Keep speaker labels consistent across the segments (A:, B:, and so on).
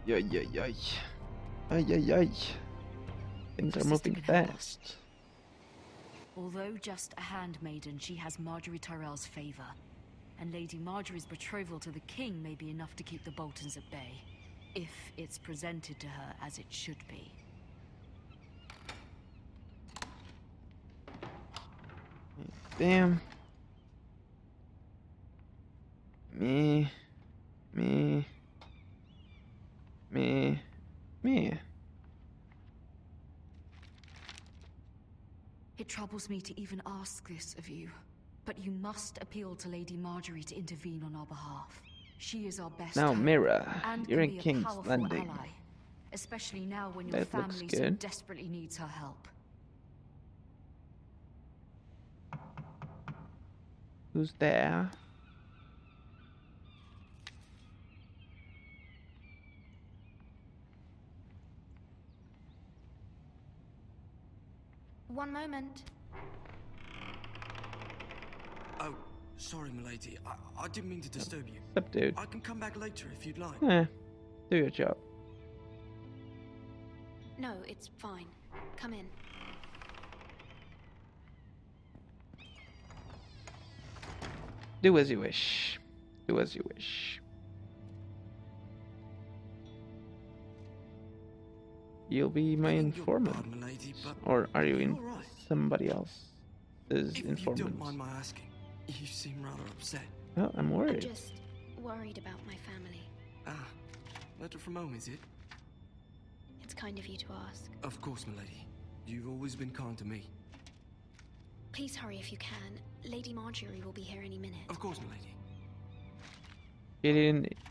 A: Yay, yay, yay. Ay, ay, ay. Things are moving fast.
B: Although just a handmaiden, she has Marjorie Tyrell's favor. And Lady Marjorie's betrothal to the king may be enough to keep the Boltons at bay. If it's presented to her as it should be.
A: Damn. Me.
B: It troubles me to even ask this of you, but you must appeal to Lady Marjorie to intervene on our behalf. She is our best
A: Now,
B: hope
A: Mira,
B: and
A: you're
B: can
A: in
B: be a
A: King's
B: powerful
A: Landing.
B: ally, especially now when your
A: That looks
B: family so
A: good.
B: desperately needs her help.
A: Who's there?
C: One moment.
D: Oh, sorry, milady. I didn't mean to disturb you.
A: What's up, dude?
D: I can come back later if you'd like.
A: Do your job.
C: No, it's fine. Come in.
A: Do as you wish. Do as you wish. You'll be my
D: Begging your
A: informant.
D: pardon, milady, but
A: Or are you in
D: all right?
A: somebody else's
D: If you
A: informant?
D: don't mind my asking, you seem rather upset.
A: Well, I'm
C: I'm
A: worried.
C: just worried about my family.
D: Ah, letter from home, is it?
C: It's kind of you to ask.
D: Of course, milady. You've always been kind to me.
C: Please hurry if you can. Lady Marjorie will be here any minute.
D: Of course, milady.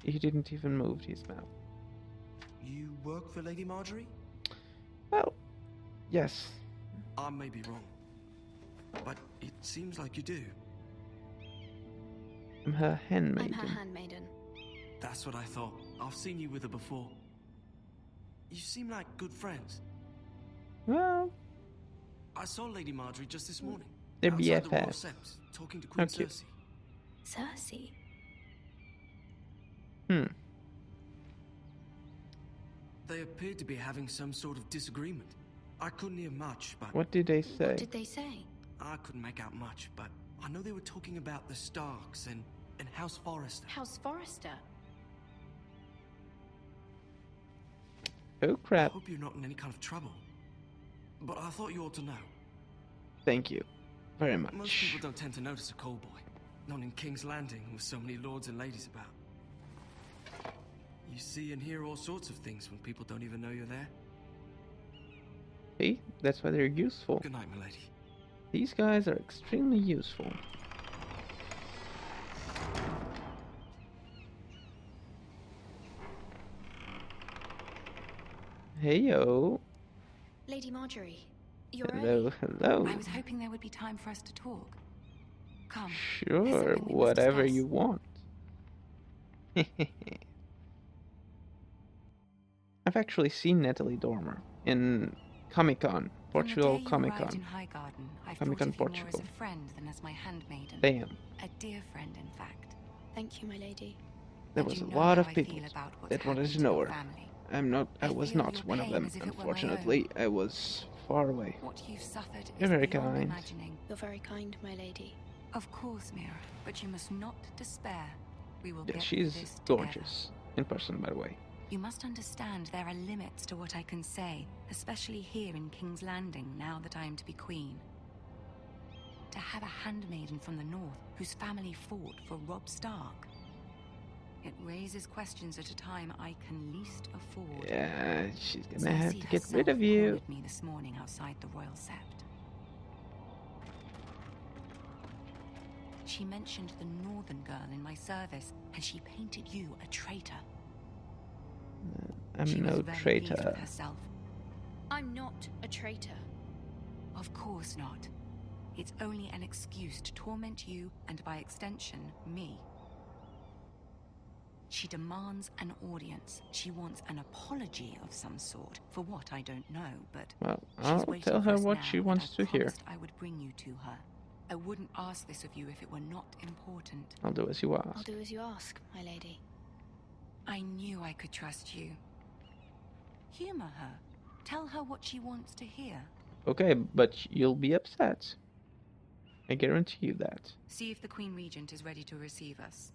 A: He didn't even move his mouth.
D: You work for Lady Marjorie?
A: Well, yes.
D: I may be wrong, but it seems like you do.
A: I'm her handmaiden.
C: I'm her handmaiden.
D: That's what I thought. I've seen you with her before. You seem like good friends.
A: Well,
D: I saw Lady Marjorie just this morning.
A: they're
D: outside the Royal
A: BFFs.
D: Sept, talking to Queen
A: Okay.
D: Cersei.
C: Cersei?
D: They appeared to be having some sort of disagreement. I couldn't hear much, but
A: What did they say?
C: What did they say?
D: I couldn't make out much, but I know they were talking about the Starks and House Forrester.
C: House Forrester?
A: Oh
D: I
A: crap.
D: hope you're not in any kind of trouble. But I thought you ought to know.
A: Thank you very
D: Most
A: much.
D: people don't tend to notice a call boy. Not in King's Landing with so many lords and ladies about. You see and hear all sorts of things when people don't even know you're there.
A: See, that's why they're useful.
D: Good night, milady.
A: These guys are extremely useful. Hey yo.
C: Lady Marjorie, you're
A: Hello,
C: early.
A: hello.
B: I was hoping there would be time for us to talk. Come.
A: Sure,
B: there's something we must
A: whatever
B: discuss.
A: you want. I've actually seen Natalie Dormer in Comic-Con, Portugal Comic-Con. Comic-Con Portugal.
B: As a friend than as my handmaiden.
A: Damn,
B: A dear friend, in fact.
C: Thank you, my lady.
A: there
B: And
A: was
B: you
A: a
B: know
A: lot
B: how
A: of
B: I
A: people
B: feel about what's
A: that wanted
B: happened
A: to know
B: your
A: her.
B: family.
A: I
B: I
A: was
B: feel
A: not
B: your
A: one of
B: pain
A: them,
B: as if it were my
A: unfortunately. I was far away.
B: What you've suffered
A: You're
B: is
A: very
B: beyond
A: kind.
B: imagining.
C: You're very kind, my lady.
B: Of course, Mira, but you must not despair. We will
A: Yeah,
B: get
A: she's
B: through this together.
A: gorgeous. In person, by the way.
B: You must understand there are limits to what I can say, especially here in King's Landing, now that I am to be queen. To have a handmaiden from the north whose family fought for Robb Stark. It raises questions at a time I can least afford.
A: Yeah, she's gonna have
B: Cersei
A: to get
B: herself
A: rid of you.
B: cornered me this morning outside the Royal Sept. She mentioned the northern girl in my service, and she painted you a traitor.
A: I'm
B: She
A: no
B: was very pleased
A: traitor.
B: with herself.
C: I'm not a traitor.
B: Of course not. It's only an excuse to torment you and, by extension, me. She demands an audience. She wants an apology of some sort for what I don't know, but
A: Well,
B: she's
A: I'll
B: waiting
A: tell
B: for
A: her
B: us
A: what
B: now,
A: she
B: and
A: wants
B: I
A: to hear.
B: promised I would bring you to her. I wouldn't ask this of you if it were not important.
A: I'll do as you
C: I'll
A: ask.
C: do as you ask, my lady.
B: I knew I could trust you. Humor her. Tell her what she wants to hear.
A: Okay, but you'll be upset. I guarantee you that.
B: See if the Queen Regent is ready to receive us.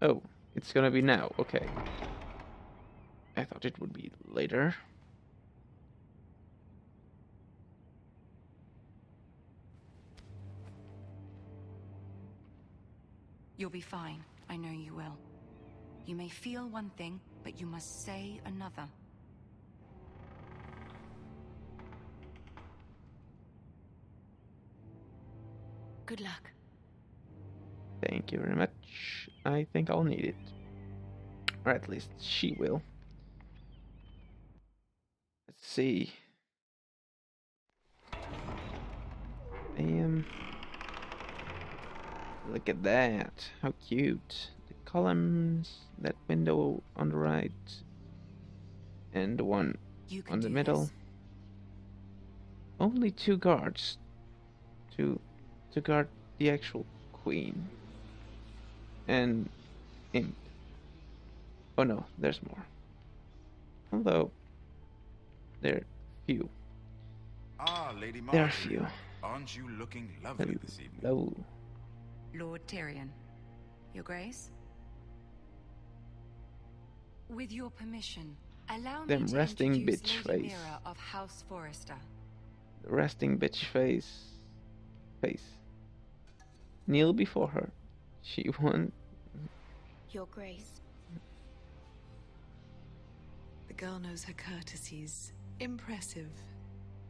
A: Oh, it's gonna be now. Okay. I thought it would be later.
B: You'll be fine. I know you will. You may feel one thing, but you must say another. Good luck.
A: Thank you very much. I think I'll need it. Or at least she will. Let's see. Look at that. How cute. The columns, that window on the right, and the one on the middle.
B: This.
A: Only 2 guards to guard the actual queen. And imp. Oh no, there's more. Although there are few.
E: Ah, Lady Marjorie.
A: There are few.
E: Aren't you looking lovely this evening?
A: Hello.
B: Lord Tyrion. Your Grace? With your permission, allow me
A: Them
B: to
A: resting
B: introduce
A: bitch
B: Lady
A: face.
B: Mira of House Forrester.
A: The resting bitch face. Kneel before her. She won.
C: Your Grace.
F: The girl knows her courtesies. Impressive.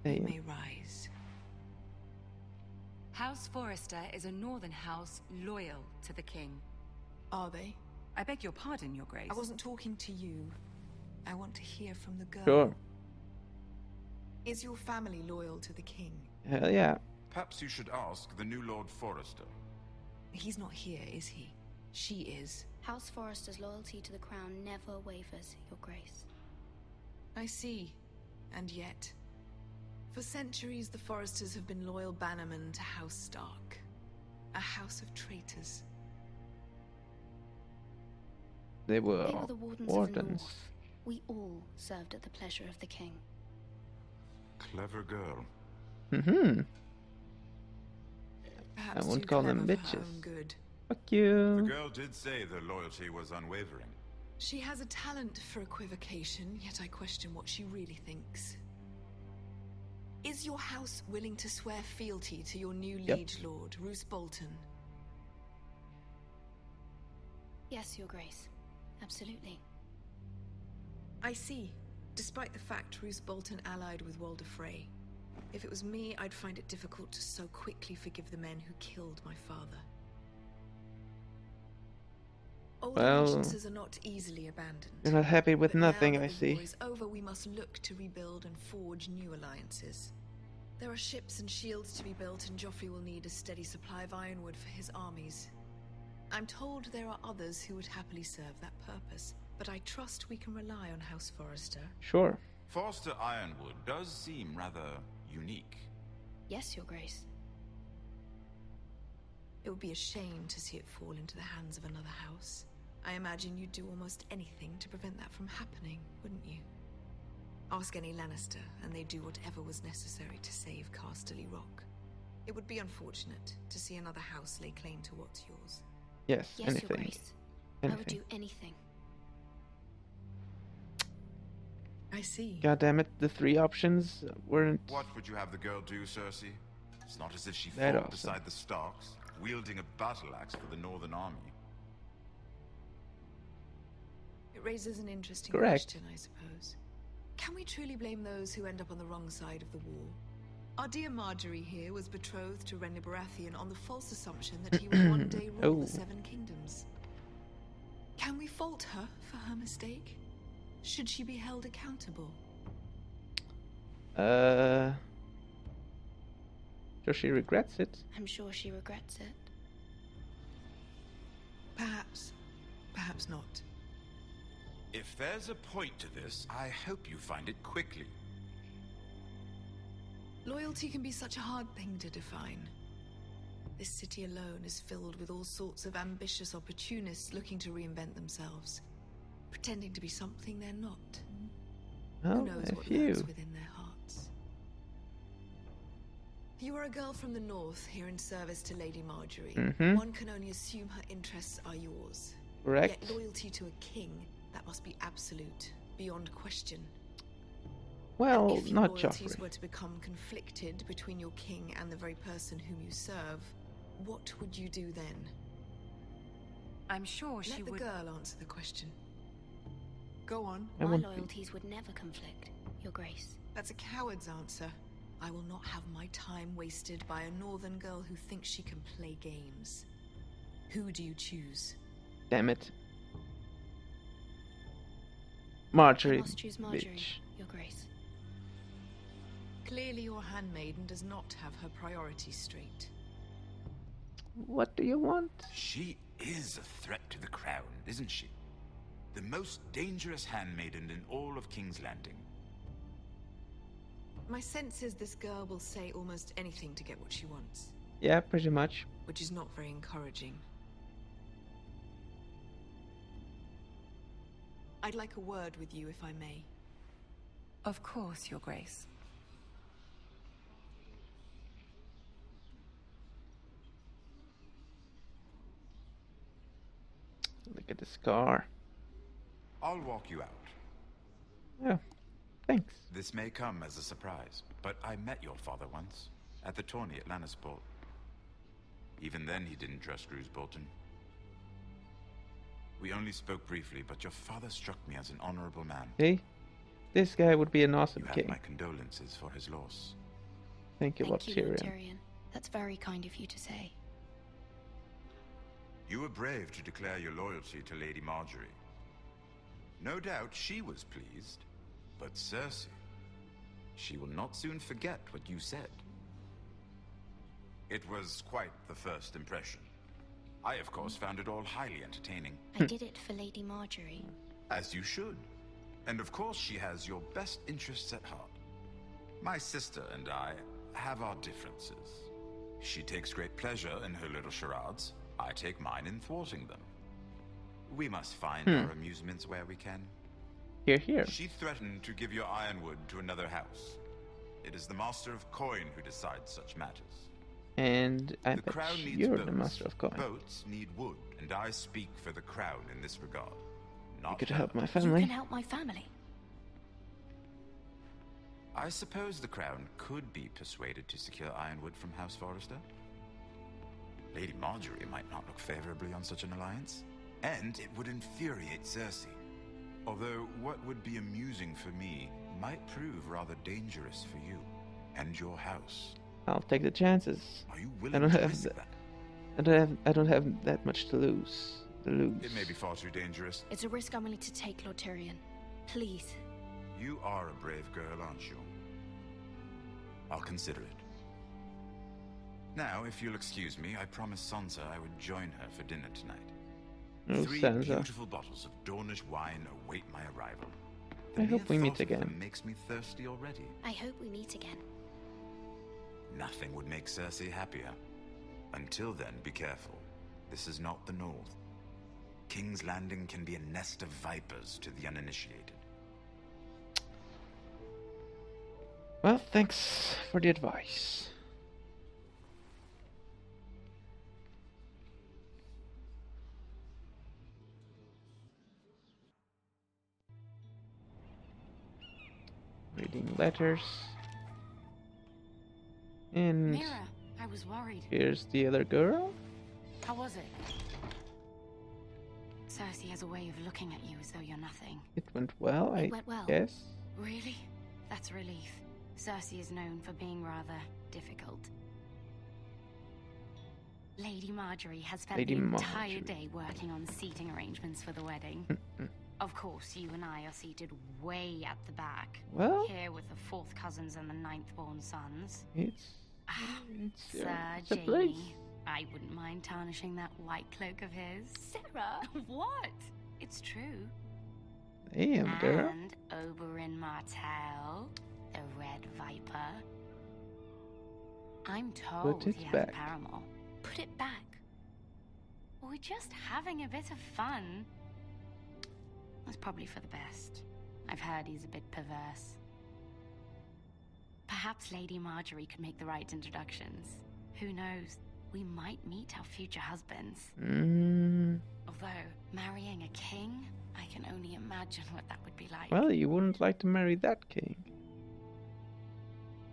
A: Damn.
F: You may rise.
B: House Forrester is a northern house loyal to the king.
F: Are they?
B: I beg your pardon, Your Grace.
F: I wasn't talking to you. I want to hear from the girl.
A: Sure.
F: Is your family loyal to the king?
A: Hell yeah.
E: Perhaps you should ask the new Lord Forrester.
F: He's not here, is he? She is.
C: House Forrester's loyalty to the crown never wavers, Your Grace.
F: I see. And yet, for centuries the Forresters have been loyal bannermen to House Stark. A house of traitors.
A: They were
C: They were the wardens of the North. We all served at the pleasure of the king.
E: Clever girl.
A: Mm-hmm.
F: Perhaps
A: won't
F: too
A: call them
F: clever for her
A: bitches.
F: own good.
A: Fuck
E: The
A: you.
E: girl did say the loyalty was unwavering.
F: She has a talent for equivocation, yet I question what she really thinks. Is your house willing to swear fealty to your new liege lord, Roose Bolton?
C: Yes, Your Grace. Absolutely.
F: I see. Despite the fact Roose Bolton allied with Walder Frey. If it was me, I'd find it difficult to so quickly forgive the men who killed my father. Old allegiances are not easily abandoned.
A: You're not happy with
F: But
A: nothing,
F: now
A: I
F: that the war
A: see.
F: is over, we must look to rebuild and forge new alliances. There are ships and shields to be built, and Joffrey will need a steady supply of ironwood for his armies. I'm told there are others who would happily serve that purpose, but I trust we can rely on House Forrester.
A: Sure.
E: Forster Ironwood does seem rather unique.
C: Yes, Your Grace.
F: It would be a shame to see it fall into the hands of another house. I imagine you'd do almost anything to prevent that from happening, wouldn't you? Ask any Lannister, and they'd do whatever was necessary to save Casterly Rock. It would be unfortunate to see another house lay claim to what's yours.
A: Yes,
C: Yes,
A: anything.
C: Your Grace. I would
A: Anything.
C: do anything.
F: I see.
A: God damn it, the 3 options weren't.
E: What would you have the girl do, Cersei? It's not as if she
A: That
E: fought
A: awesome.
E: beside the Starks, wielding a battle axe for the Northern Army.
F: It raises an interesting
A: Correct.
F: question, I suppose. Can we truly blame those who end up on the wrong side of the war? Our dear Marjorie here was betrothed to Renly Baratheon on the false assumption that he would one day rule
A: Oh.
F: the Seven Kingdoms. Can we fault her for her mistake? Should she be held accountable?
A: Sure she regrets it.
C: I'm sure she regrets it.
F: Perhaps. Perhaps not.
E: If there's a point to this, I hope you find it quickly.
F: Loyalty can be such a hard thing to define. This city alone is filled with all sorts of ambitious opportunists looking to reinvent themselves, pretending to be something they're not.
A: Well,
F: Who knows
A: a
F: what
A: few.
F: lurks within their hearts? You are a girl from the north, here in service to Lady Marjorie.
A: Mm-hmm.
F: One can only assume her interests are yours.
A: Correct.
F: Yet loyalty to a king, that must be absolute, beyond question.
A: Well,
F: And if your
A: not
F: loyalties
A: Joffrey.
F: were to become conflicted between your king and the very person whom you serve, what would you do then?
B: I'm sure she
F: Let the
B: would.
F: girl answer the question. Go on.
A: I
C: My
A: won't be-
C: loyalties would never conflict, Your Grace.
F: That's a coward's answer. I will not have my time wasted by a northern girl who thinks she can play games. Who do you choose?
A: Damn it.
C: I
A: Marjorie,
C: must choose Marjorie,
A: bitch.
C: Your Grace.
F: Clearly your handmaiden does not have her priorities straight.
A: What do you want?
E: She is a threat to the crown, isn't she? The most dangerous handmaiden in all of King's Landing.
F: My sense is this girl will say almost anything to get what she wants,
A: Yeah, pretty much.
F: which is not very encouraging. I'd like a word with you, if I may.
B: Of course, Your Grace.
A: Look at the scar.
E: I'll walk you out.
A: Yeah, thanks.
E: This may come as a surprise, but I met your father once, at the tourney at Lannisport. Even then, he didn't trust Roose Bolton. We only spoke briefly, but your father struck me as an honorable man.
A: See? This guy would be an awesome
E: You have
A: king.
E: my condolences for his loss.
A: Thank you, Lord
C: Thank you, Lord
A: Tyrion.
C: Tyrion. That's very kind of you to say.
E: You were brave to declare your loyalty to Lady Marjorie. No doubt she was pleased, but Cersei, she will not soon forget what you said. It was quite the first impression. I, of course, found it all highly entertaining.
C: I did it for Lady Marjorie.
E: As you should. And of course she has your best interests at heart. My sister and I have our differences. She takes great pleasure in her little charades. I take mine in thwarting them. We must find our amusements where we can.
A: Here, here.
E: She threatened to give your ironwood to another house. It is the Master of Coin who decides such matters.
A: And I
E: The
A: bet
E: crown needs
A: you're
E: boats.
A: the master of coin.
E: Boats need wood, and I speak for the crown in this regard. Not
A: You could
E: her.
A: help my
C: You
A: family.
C: can help my family.
E: I suppose the crown could be persuaded to secure ironwood from House Forrester. Lady Marjorie might not look favorably on such an alliance, and it would infuriate Cersei. Although what would be amusing for me might prove rather dangerous for you and your house.
A: I'll take the chances.
E: Are you
A: I
E: willing
A: don't
E: to
A: have
E: risk
A: that.
E: that?
A: I don't have that much to lose.
E: It may be far too dangerous.
C: It's a risk I'm willing to take, Lord Tyrion. Please.
E: You are a brave girl, aren't you? I'll consider it. Now, if you'll excuse me, I promised Sansa I would join her for dinner tonight.
A: Oh,
E: 3
A: Sansa.
E: beautiful bottles of Dornish wine await my arrival. The
A: I
E: mere
A: hope we meet
E: thought of them
A: again.
E: makes me thirsty already.
C: I hope we meet again.
E: Nothing would make Cersei happier. Until then, be careful. This is not the North. King's Landing can be a nest of vipers to the uninitiated.
A: Well, thanks for the advice. Reading letters. And
B: Mira, I was worried.
A: here's the other girl.
B: How was it? Cersei has a way of looking at you as though you're nothing.
A: It went well, I
C: It went well.
A: guess.
B: Really? That's a relief. Cersei is known for being rather difficult. Lady Marjorie has spent
A: Lady
B: the entire
A: Marjorie.
B: day working on seating arrangements for the wedding. Of course, you and I are seated way at the back.
A: Well,
B: Here with the 4th cousins and the 9th-born sons.
A: it's
B: Sir
A: it's a place.
B: Jaime. I wouldn't mind tarnishing that white cloak of his.
C: Sarah!
B: What? It's true.
A: Damn, girl.
B: And Oberyn Martell, the Red Viper. I'm told
A: it
B: he has
A: back.
B: a paramour.
C: Put it back.
B: We're just having a bit of fun. That's probably for the best. I've heard he's a bit perverse. Perhaps Lady Marjorie could make the right introductions. Who knows? We might meet our future husbands. Although, marrying a king, I can only imagine what that would be like.
A: Well, you wouldn't like to marry that king.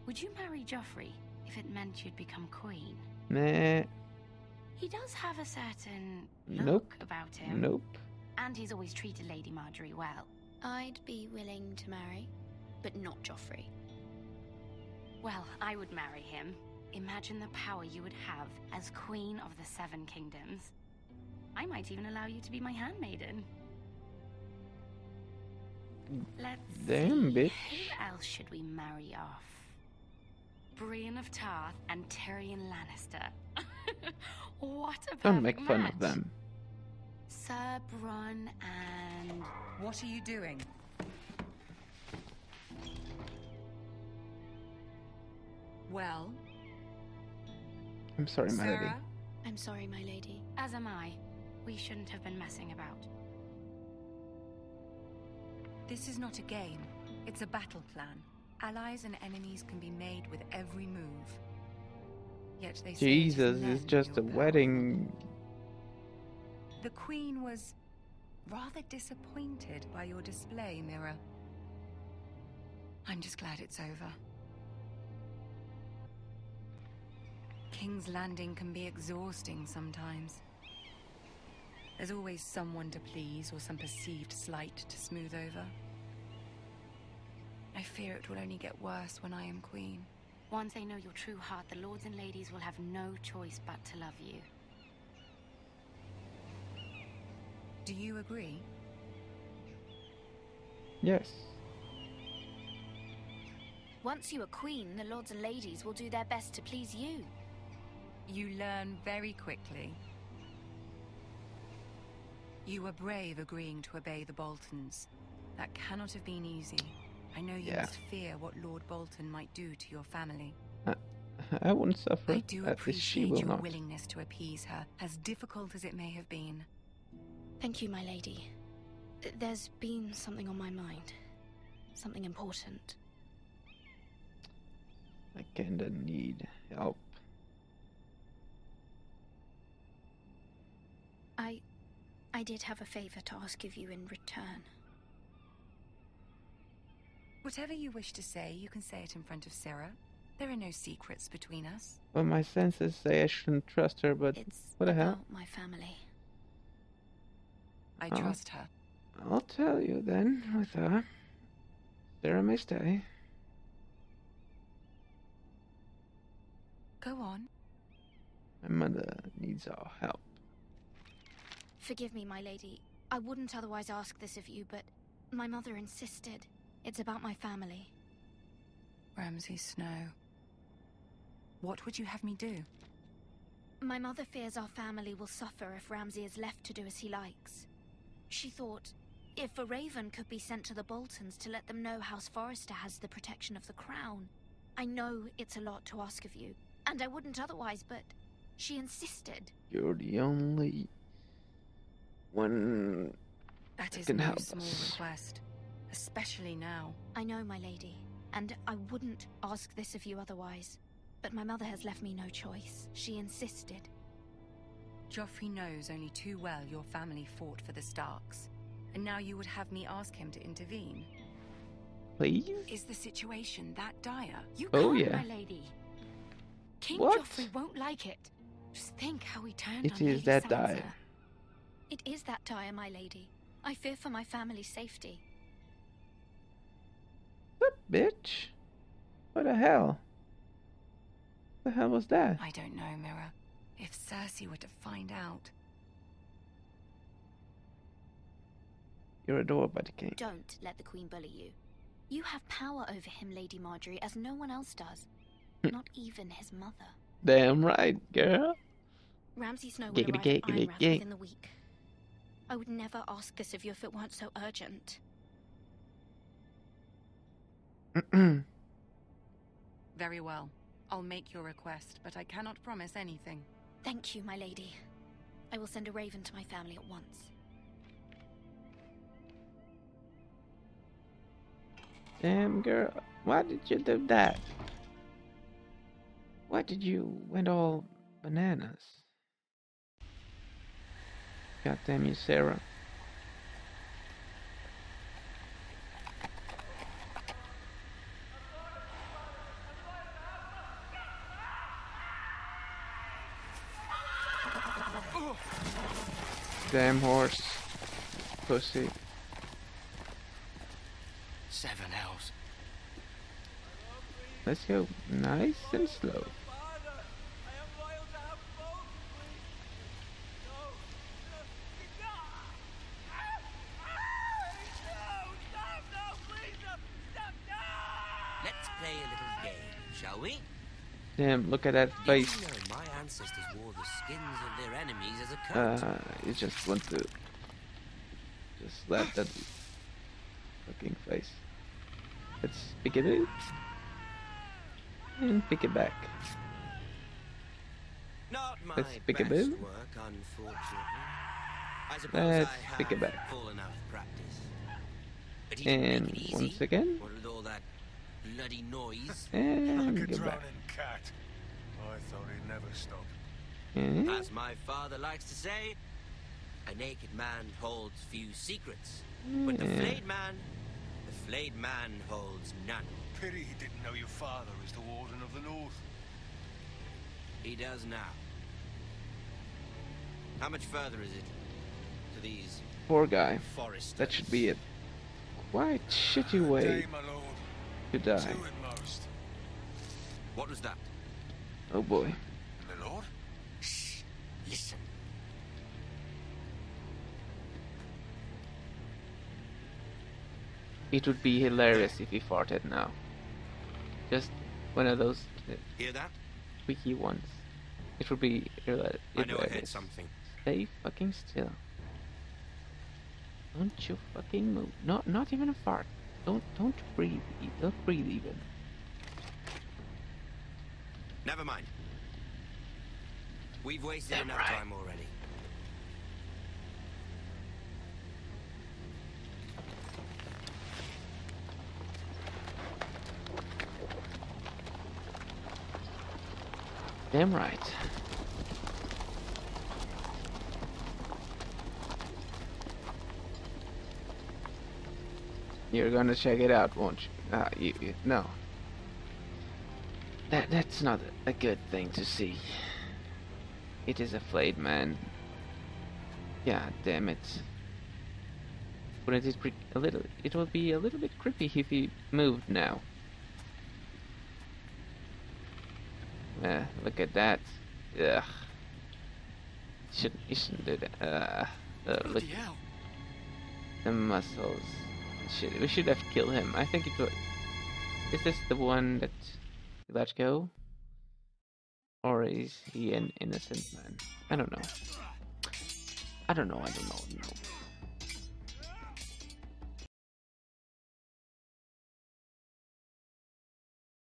B: Would you marry Joffrey if it meant you'd become queen?
A: Nah.
B: He does have a certain look
A: Nope.
B: about him.
A: Nope.
B: And he's always treated Lady Marjorie well.
C: I'd be willing to marry, but not Joffrey.
B: Well, I would marry him. Imagine the power you would have as Queen of the Seven Kingdoms. I might even allow you to be my handmaiden. Let's
A: Damn,
B: see.
A: bitch.
B: Who else should we marry off? Brienne of Tarth and Tyrion Lannister. What a perfect
A: Don't make fun
B: match.
A: of them.
B: Sir Bronn and...
G: What are you doing? Well,
A: I'm sorry, my lady.
G: Sarah?
C: I'm sorry, my lady.
B: As am I. We shouldn't have been messing about.
G: This is not a game. It's a battle plan. Allies and enemies can be made with every move. Yet they say it is
A: Jesus,
G: men
A: it's
G: who
A: just
G: are
A: a
G: powerful.
A: wedding.
G: The Queen was rather disappointed by your display, Mira. I'm just glad it's over. King's Landing can be exhausting sometimes. There's always someone to please or some perceived slight to smooth over. I fear it will only get worse when I am queen.
B: Once they know your true heart, the lords and ladies will have no choice but to love you.
G: Do you agree?
A: Yes.
C: Once you are queen, the lords and ladies will do their best to please you.
G: You learn very quickly. You were brave agreeing to obey the Boltons. That cannot have been easy. I know you
A: Yeah.
G: must fear what Lord Bolton might do to your family.
A: I won't suffer.
G: I do
A: At least she
G: appreciate
A: will
G: your
A: not.
G: willingness to appease her, as difficult as it may have been.
C: Thank you, my lady. There's been something on my mind. Something important.
A: I kinda need help.
C: I did have a favor to ask of you in return.
G: Whatever you wish to say, you can say it in front of Sarah. There are no secrets between us.
A: Well, my senses say I shouldn't trust her, but
C: It's
A: what the
C: about
A: hell?
C: my family.
G: I
A: Oh.
G: trust her.
A: I'll tell you then, with her. Sarah may stay.
G: Go on.
A: My mother needs our help.
C: Forgive me, my lady. I wouldn't otherwise ask this of you, but my mother insisted. It's about my family.
G: Ramsay Snow. What would you have me do?
C: My mother fears our family will suffer if Ramsay is left to do as he likes. She thought, if a raven could be sent to the Boltons to let them know House Forrester has the protection of the crown. I know it's a lot to ask of you, and I wouldn't otherwise, but she insisted.
A: You're the only one
G: That
A: that
G: is
A: can
G: no
A: help
G: small
A: us.
G: request. Especially now.
C: I know, my lady, and I wouldn't ask this of you otherwise. But my mother has left me no choice. She insisted.
G: Joffrey knows only too well your family fought for the Starks. And now you would have me ask him to intervene.
A: Please?
G: Is the situation that dire?
B: You
A: Oh,
B: can't,
A: yeah.
B: my lady. King
A: What?
B: Joffrey won't like it. Just think how he turned
A: It
B: on
A: is
B: Lady
A: that
B: Sansa.
A: dire.
C: It is that dire, my lady. I fear for my family's safety.
A: What, bitch? What the hell? The hell was that?
G: I don't know, Mira. If Cersei were to find out...
A: You're adored by the king.
C: Don't let the Queen bully you. You have power over him, Lady Marjorie, as no one else does. Not even his mother.
A: Damn right, girl.
C: Ramsay Snow will
A: Giggity
C: arrive at
A: giggity
C: Ironrath
A: gig.
C: within the week. I would never ask this of you if it weren't so urgent.
G: Very well. I'll make your request, but I cannot promise anything.
C: Thank you, my lady. I will send a raven to my family at once.
A: Damn girl, why did you do that? Why did you went all bananas? God damn you, Sarah. Damn horse. Pussy.
H: 7 hells.
A: Let's go nice and slow.
H: Let's play a little game, shall we?
A: Damn, look at that face.
H: Did you know my ancestors wore the skins of their enemies as a coat?
A: You just want to just slap that fucking face. Let's pick it up and pick it back.
H: Not my
A: Let's pick it
H: best
A: up.
H: work, unfortunately. I suppose
A: Let's
H: I
A: pick it
H: have
A: back.
H: full enough practice. But he didn't
A: And
H: make it easy.
A: once again,
H: What with all that bloody noise?
A: and
I: Like a
A: go back.
I: drowning cat. I thought he'd never stop.
A: And
H: As my father likes to say, a naked man holds few secrets. But the
A: Yeah.
H: flayed man holds none.
I: Pity he didn't know your father is the Warden of the North.
H: He does now. How much further is it to these
A: poor guy.
H: foresters?
A: That should be a quite shitty way
I: Day, my lord.
A: to die.
I: Two at most.
H: What was that?
A: Oh boy.
I: My lord?
H: Shh. Listen.
A: It would be hilarious if he farted now. Just one of those
H: Hear that?
A: squeaky ones. It would be hilarious.
H: I know I heard something.
A: Stay fucking still. Don't you fucking move. Not even a fart. Don't breathe. Don't breathe even.
H: Never mind. We've wasted
A: Damn
H: enough
A: right.
H: time already.
A: Damn right. You're gonna check it out, won't you? No. That's not a good thing to see. It is a flayed man. Yeah, damn it. Wouldn't it be a little? It will be a little bit creepy if he moved now. Look at that. Ugh. You shouldn't do that. Look.
D: Bloody hell.
A: The muscles. We should have killed him. I think it was. Is this the one that we let go? Or is he an innocent man? I don't know. I don't know.